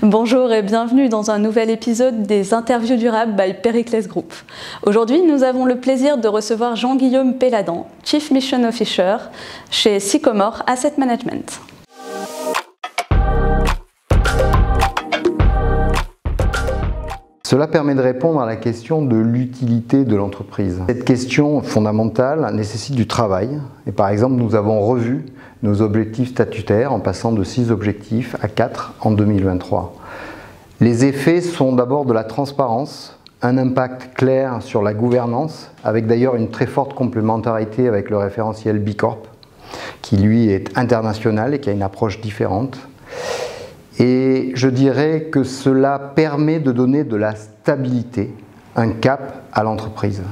Bonjour et bienvenue dans un nouvel épisode des Interviews durables by Pericles Group. Aujourd'hui, nous avons le plaisir de recevoir Jean-Guillaume Péladan, Chief Mission Officer chez Sycomore Asset Management. Cela permet de répondre à la question de l'utilité de l'entreprise. Cette question fondamentale nécessite du travail. Et par exemple, nous avons revu nos objectifs statutaires en passant de 6 objectifs à 4 en 2023. Les effets sont d'abord de la transparence, un impact clair sur la gouvernance, avec d'ailleurs une très forte complémentarité avec le référentiel B Corp, qui lui est international et qui a une approche différente. Et je dirais que cela permet de donner de la stabilité, un cap à l'entreprise.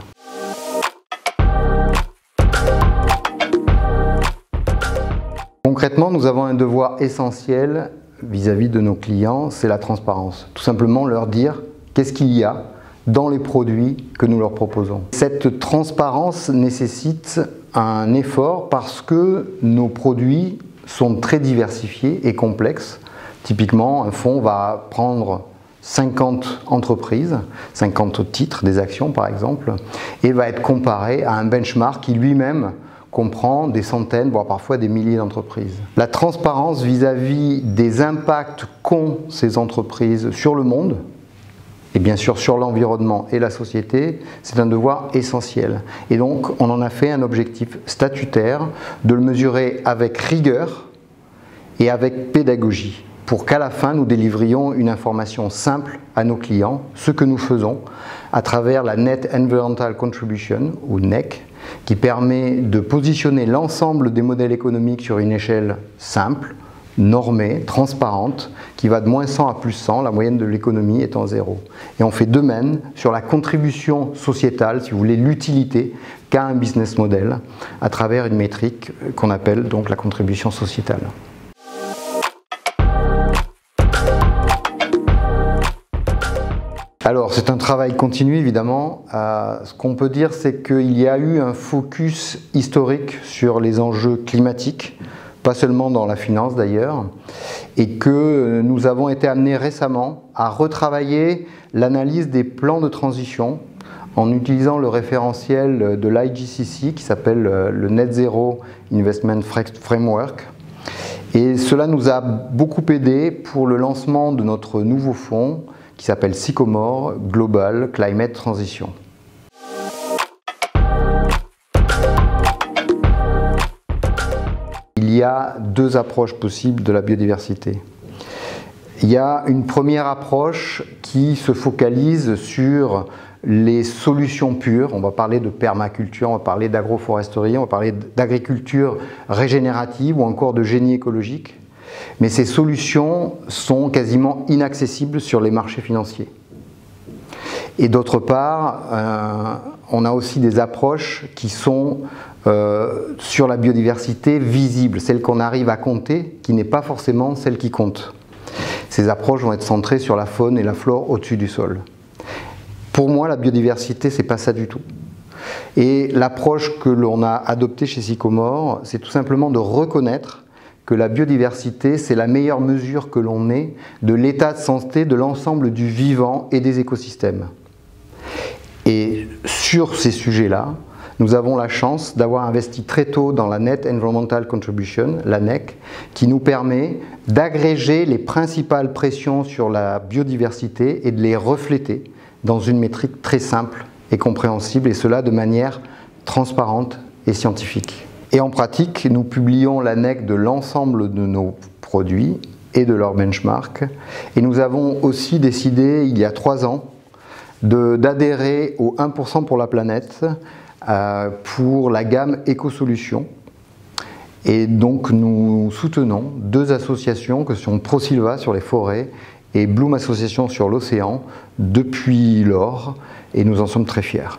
Concrètement, nous avons un devoir essentiel vis-à-vis de nos clients, c'est la transparence. Tout simplement leur dire qu'est-ce qu'il y a dans les produits que nous leur proposons. Cette transparence nécessite un effort parce que nos produits sont très diversifiés et complexes. Typiquement, un fonds va prendre 50 entreprises, 50 titres, des actions par exemple, et va être comparé à un benchmark qui lui-même comprend des centaines, voire parfois des milliers d'entreprises. La transparence vis-à-vis des impacts qu'ont ces entreprises sur le monde, et bien sûr sur l'environnement et la société, c'est un devoir essentiel. Et donc on en a fait un objectif statutaire de le mesurer avec rigueur et avec pédagogie, pour qu'à la fin nous délivrions une information simple à nos clients, ce que nous faisons à travers la Net Environmental Contribution, ou NEC, qui permet de positionner l'ensemble des modèles économiques sur une échelle simple, normée, transparente, qui va de moins 100 à plus 100, la moyenne de l'économie étant 0. Et on fait de même sur la contribution sociétale, si vous voulez, l'utilité qu'a un business model, à travers une métrique qu'on appelle donc la contribution sociétale. Alors, c'est un travail continu, évidemment. Ce qu'on peut dire, c'est qu'il y a eu un focus historique sur les enjeux climatiques, pas seulement dans la finance d'ailleurs, et que nous avons été amenés récemment à retravailler l'analyse des plans de transition en utilisant le référentiel de l'IGCC qui s'appelle le Net Zero Investment Framework. Et cela nous a beaucoup aidé pour le lancement de notre nouveau fonds qui s'appelle Sycomore Global Climate Transition. Il y a 2 approches possibles de la biodiversité. Il y a une première approche qui se focalise sur les solutions pures. On va parler de permaculture, on va parler d'agroforesterie, on va parler d'agriculture régénérative ou encore de génie écologique. Mais ces solutions sont quasiment inaccessibles sur les marchés financiers. Et d'autre part, on a aussi des approches qui sont sur la biodiversité visible, celle qu'on arrive à compter, qui n'est pas forcément celle qui compte. Ces approches vont être centrées sur la faune et la flore au-dessus du sol. Pour moi, la biodiversité, c'est pas ça du tout. Et l'approche que l'on a adoptée chez Sycomore, c'est tout simplement de reconnaître que la biodiversité, c'est la meilleure mesure que l'on ait de l'état de santé de l'ensemble du vivant et des écosystèmes. Et sur ces sujets-là, nous avons la chance d'avoir investi très tôt dans la Net Environmental Contribution, la NEC, qui nous permet d'agréger les principales pressions sur la biodiversité et de les refléter dans une métrique très simple et compréhensible, et cela de manière transparente et scientifique. Et en pratique, nous publions la NEC de l'ensemble de nos produits et de leurs benchmarks. Et nous avons aussi décidé, il y a 3 ans, d'adhérer au 1% pour la planète pour la gamme Éco-Solutions. Et donc nous soutenons 2 associations que sont ProSilva sur les forêts et Bloom Association sur l'océan depuis lors, et nous en sommes très fiers.